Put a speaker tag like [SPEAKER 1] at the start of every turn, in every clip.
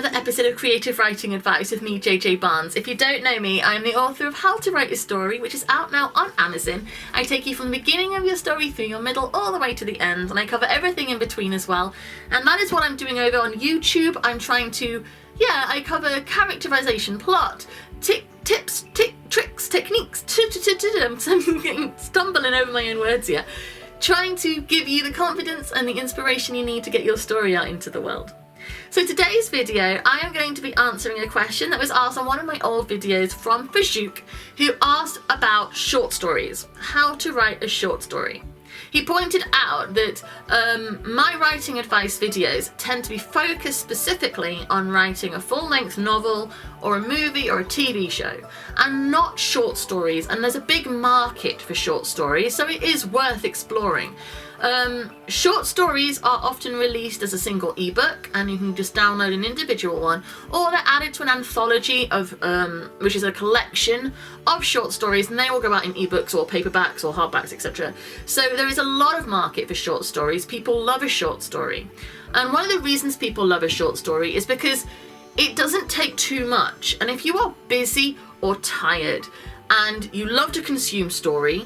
[SPEAKER 1] another episode of Creative Writing Advice with me, JJ Barnes. If you don't know me, I'm the author of How to Write a Story, which is out now on Amazon. I take you from the beginning of your story through your middle all the way to the end, and I cover everything in between as well. And that is what I'm doing over on YouTube. I'm trying to, I cover characterization, plot, tips, tricks, techniques. I'm stumbling over my own words here. Trying to give you the confidence and the inspiration you need to get your story out into the world. So today's video, I am going to be answering a question that was asked on one of my old videos from Fajouk, who asked about short stories, how to write a short story. He pointed out that my writing advice videos tend to be focused specifically on writing a full-length novel or a movie or a TV show, and not short stories, and there's a big market for short stories, so it is worth exploring. Short stories are often released as a single ebook, and you can just download an individual one, or they're added to an anthology of which is a collection of short stories, and they will go out in ebooks or paperbacks or hardbacks, etc. So there is a lot of market for short stories. People love a short story, and one of the reasons people love a short story is because it doesn't take too much. And if you are busy or tired and you love to consume story,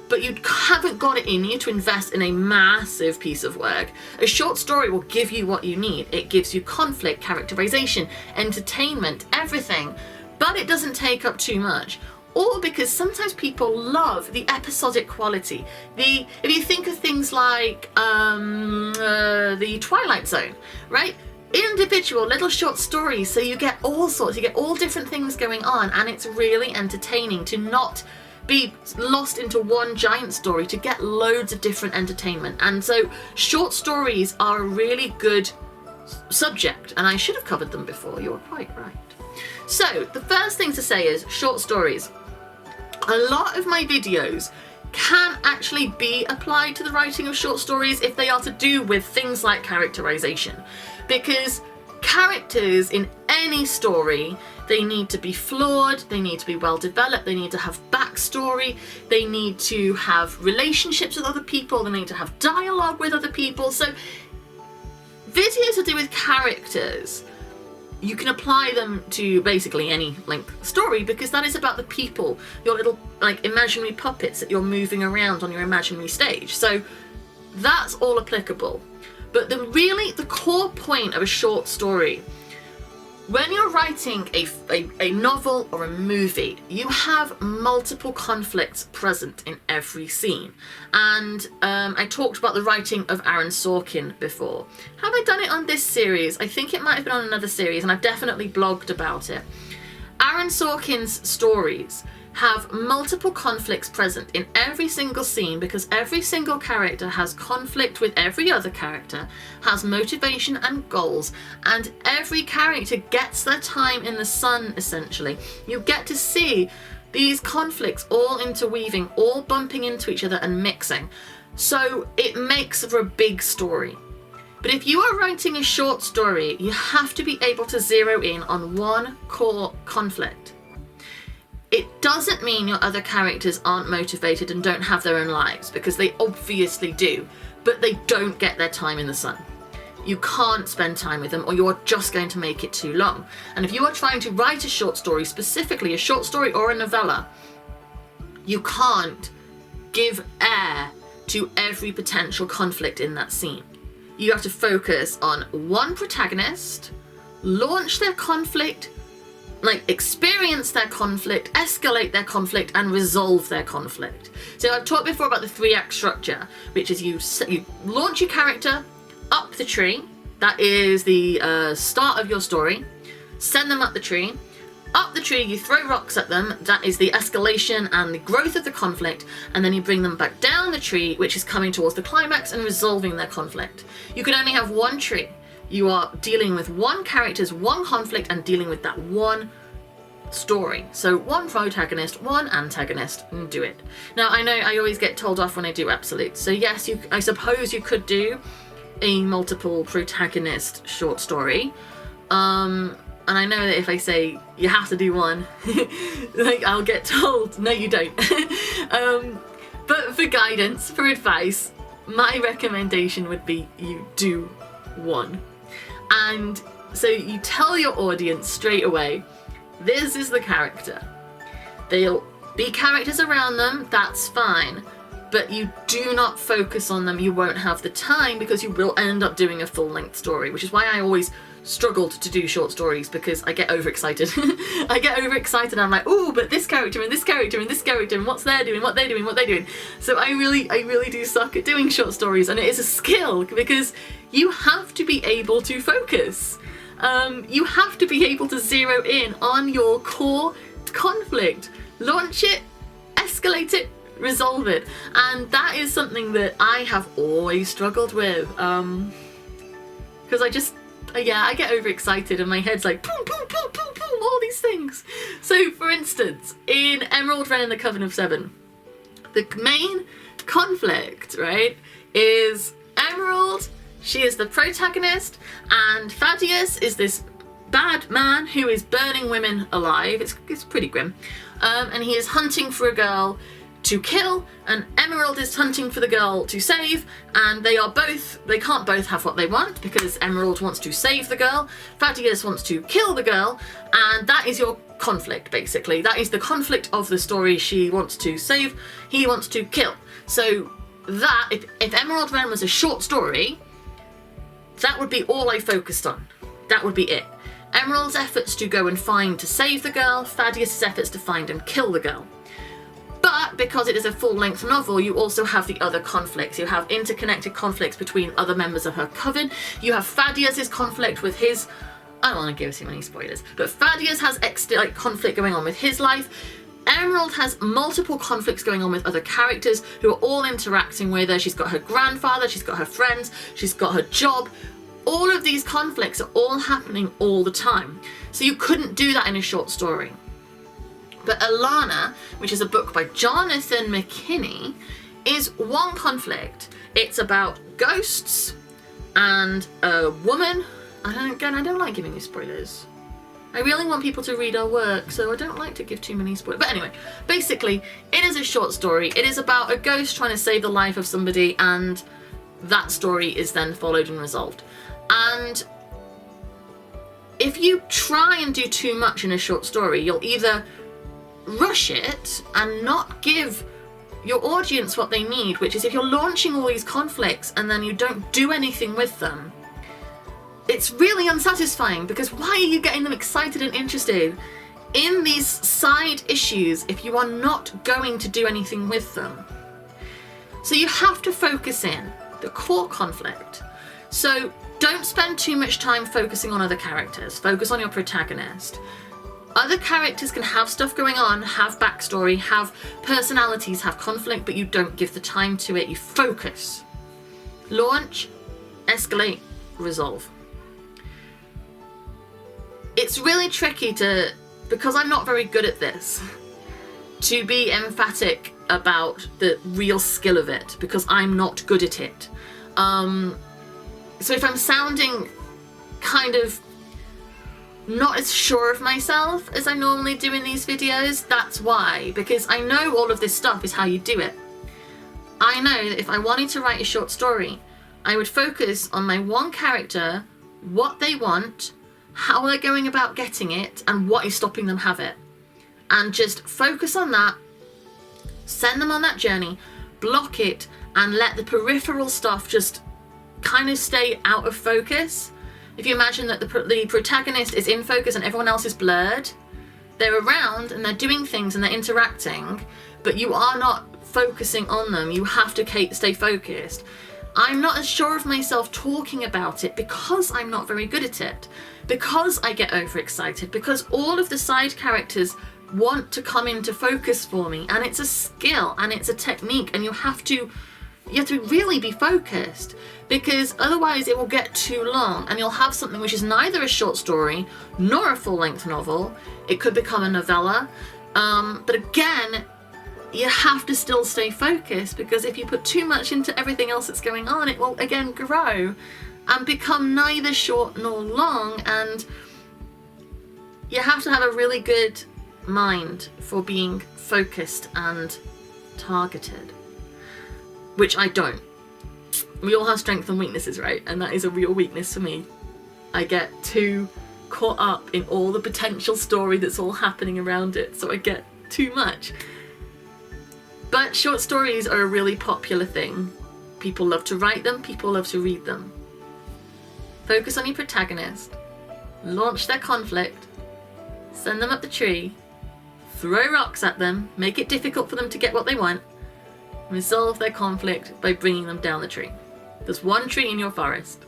[SPEAKER 1] but you haven't got it in you to invest in a massive piece of work, a short story will give you what you need. It gives you conflict, characterization, entertainment, everything, but it doesn't take up too much. Or because sometimes people love the episodic quality. If you think of things like the Twilight Zone, right? Individual little short stories, so you get all sorts, you get all different things going on, and it's really entertaining to not be lost into one giant story, to get loads of different entertainment. And so short stories are a really good subject, and I should have covered them before, you're quite right. So the first thing to say is short stories. A lot of my videos can actually be applied to the writing of short stories if they are to do with things like characterization, because characters in any story, they need to be flawed, they need to be well developed, they need to have backstory, they need to have relationships with other people, they need to have dialogue with other people. So videos to do with characters, you can apply them to basically any length story, because that is about the people, your little like imaginary puppets that you're moving around on your imaginary stage. So that's all applicable. But the core point of a short story, when you're writing a novel or a movie, you have multiple conflicts present in every scene. And I talked about the writing of Aaron Sorkin before. Have I done it on this series? I think it might have been on another series, and I've definitely blogged about it. Aaron Sorkin's stories have multiple conflicts present in every single scene, because every single character has conflict with every other character, has motivation and goals, and every character gets their time in the sun, essentially. You get to see these conflicts all interweaving, all bumping into each other and mixing. So it makes for a big story. But if you are writing a short story, you have to be able to zero in on one core conflict. It doesn't mean your other characters aren't motivated and don't have their own lives, because they obviously do, but they don't get their time in the sun. You can't spend time with them, or you're just going to make it too long. And if you are trying to write a short story, specifically a short story or a novella, you can't give air to every potential conflict in that scene. You have to focus on one protagonist, launch their conflict, experience their conflict, escalate their conflict, and resolve their conflict. So I've talked before about the Threeact Structure, which is you launch your character up the tree. That is the start of your story. Send them up the tree. Up the tree, you throw rocks at them. That is the escalation and the growth of the conflict. And then you bring them back down the tree, which is coming towards the climax and resolving their conflict. You can only have one tree. You are dealing with one character's one conflict and dealing with that one story. So one protagonist, one antagonist, and do it. Now, I know I always get told off when I do absolutes. So yes, I suppose you could do a multiple protagonist short story. And I know that if I say you have to do one, I'll get told, no you don't. But for guidance, for advice, my recommendation would be you do one. And So you tell your audience straight away, this is the character. There'll be characters around them, that's fine. But you do not focus on them. You won't have the time because you will end up doing a full-length story, which is why I always struggled to do short stories, because I get overexcited. I get overexcited and I'm like, oh, but this character and this character and this character and what's they're doing, what they're doing, what they're doing. So I really do suck at doing short stories, and it is a skill because you have to be able to focus. You have to be able to zero in on your core conflict, launch it, escalate it, resolve it. And that is something that I have always struggled with, because I get overexcited and my head's like boom, boom, boom, boom, boom, all these things. So for instance, in Emerald, Ren and the Coven of Seven, the main conflict, right, is Emerald, she is the protagonist, and Thaddeus is this bad man who is burning women alive. It's pretty grim. And he is hunting for a girl to kill, and Emerald is hunting for the girl to save, and they can't both have what they want, because Emerald wants to save the girl, Thaddeus wants to kill the girl, and that is your conflict, basically. That is the conflict of the story. She wants to save, he wants to kill. So that, if Emerald Ren was a short story, that would be all I focused on. That would be it. Emerald's efforts to go and find to save the girl, Thaddeus' efforts to find and kill the girl. But because it is a full-length novel, you also have the other conflicts. You have interconnected conflicts between other members of her coven. You have Thaddeus' conflict with his... I don't want to give too many spoilers, but Thaddeus has conflict going on with his life. Emerald has multiple conflicts going on with other characters who are all interacting with her. She's got her grandfather, she's got her friends, she's got her job. All of these conflicts are all happening all the time. So you couldn't do that in a short story. But Alana, which is a book by Jonathan McKinney, is one conflict. It's about ghosts and a woman. I don't like giving you spoilers. I really want people to read our work, so I don't like to give too many spoilers. But anyway, basically, it is a short story. It is about a ghost trying to save the life of somebody, and that story is then followed and resolved. And if you try and do too much in a short story, you'll either rush it and not give your audience what they need, which is if you're launching all these conflicts and then you don't do anything with them, it's really unsatisfying, because why are you getting them excited and interested in these side issues if you are not going to do anything with them? So you have to focus in the core conflict. So don't spend too much time focusing on other characters. Focus on your protagonist. Other characters can have stuff going on, have backstory, have personalities, have conflict, but you don't give the time to it. You focus. Launch, escalate, resolve. It's really tricky because I'm not very good at this, to be emphatic about the real skill of it, because I'm not good at it. So if I'm sounding kind of not as sure of myself as I normally do in these videos, that's why, because I know all of this stuff is how you do it. I know that if I wanted to write a short story, I would focus on my one character, what they want, how they're going about getting it, and what is stopping them have it. And just focus on that, send them on that journey, block it, and let the peripheral stuff just kind of stay out of focus. If you imagine that the protagonist is in focus and everyone else is blurred, they're around and they're doing things and they're interacting, but you are not focusing on them. You have to stay focused. I'm not as sure of myself talking about it because I'm not very good at it, because I get overexcited, because all of the side characters want to come into focus for me, and it's a skill and it's a technique, and you have to really be focused, because otherwise it will get too long and you'll have something which is neither a short story nor a full-length novel. It could become a novella, but again, you have to still stay focused, because if you put too much into everything else that's going on, it will again grow and become neither short nor long. And you have to have a really good mind for being focused and targeted, which I don't. We all have strengths and weaknesses, right? And that is a real weakness for me. I get too caught up in all the potential story that's all happening around it, so I get too much. But short stories are a really popular thing. People love to write them, people love to read them. Focus on your protagonist, launch their conflict, send them up the tree, throw rocks at them, make it difficult for them to get what they want, resolve their conflict by bringing them down the tree. There's one tree in your forest.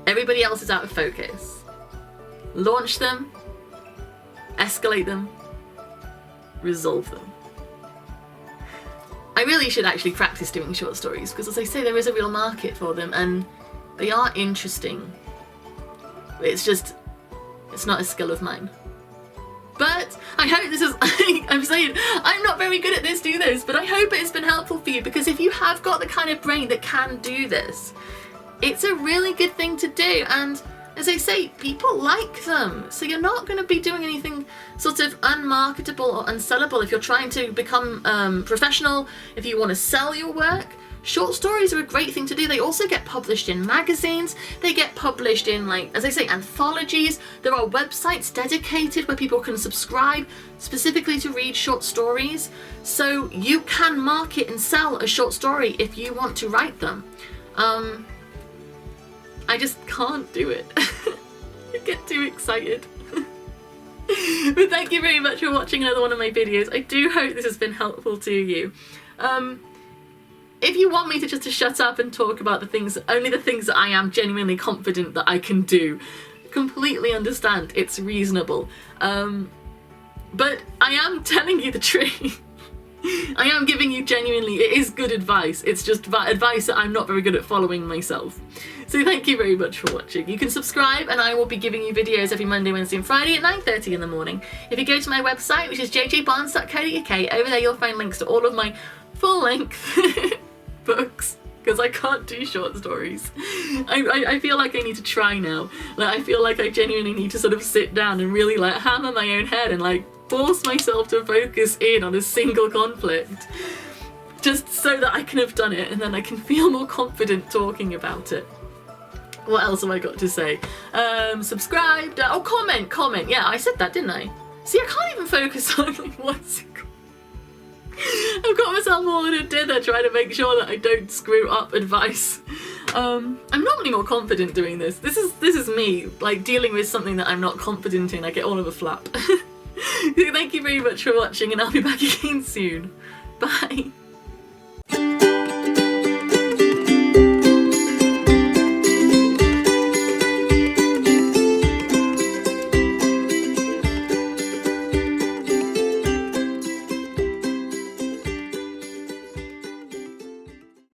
[SPEAKER 1] Everybody else is out of focus. Launch them, escalate them, resolve them. I really should actually practice doing short stories because, as I say, there is a real market for them and they are interesting. It's not a skill of mine. But I hope this is, I'm saying, I'm not very good at this, but I hope it's been helpful for you, because if you have got the kind of brain that can do this, it's a really good thing to do. And as I say, people like them. So you're not going to be doing anything sort of unmarketable or unsellable if you're trying to become professional, if you want to sell your work. Short stories are a great thing to do. They also get published in magazines. They get published in, like, as I say, anthologies. There are websites dedicated where people can subscribe specifically to read short stories. So you can market and sell a short story if you want to write them. I just can't do it. I get too excited. But thank you very much for watching another one of my videos. I do hope this has been helpful to you. If you want me to shut up and talk about only the things that I am genuinely confident that I can do, completely understand, it's reasonable. But I am telling you the truth. I am giving you genuinely, it is good advice. It's just advice that I'm not very good at following myself. So thank you very much for watching. You can subscribe and I will be giving you videos every Monday, Wednesday and Friday at 9:30 in the morning. If you go to my website, which is jjbarnes.co.uk, over there you'll find links to all of my full-length books, because I can't do short stories. I feel like I need to try now. Like, I feel like I genuinely need to sort of sit down and really like hammer my own head and like force myself to focus in on a single conflict, just so that I can have done it and then I can feel more confident talking about it. What else have I got to say? Subscribe, oh, comment. Yeah, I said that, didn't I? See, I can't even focus on like one single. I've got myself all in a dither trying to make sure that I don't screw up advice. I'm normally more confident doing this. This is me, like, dealing with something that I'm not confident in. I get all of a flap. Thank you very much for watching, and I'll be back again soon. Bye.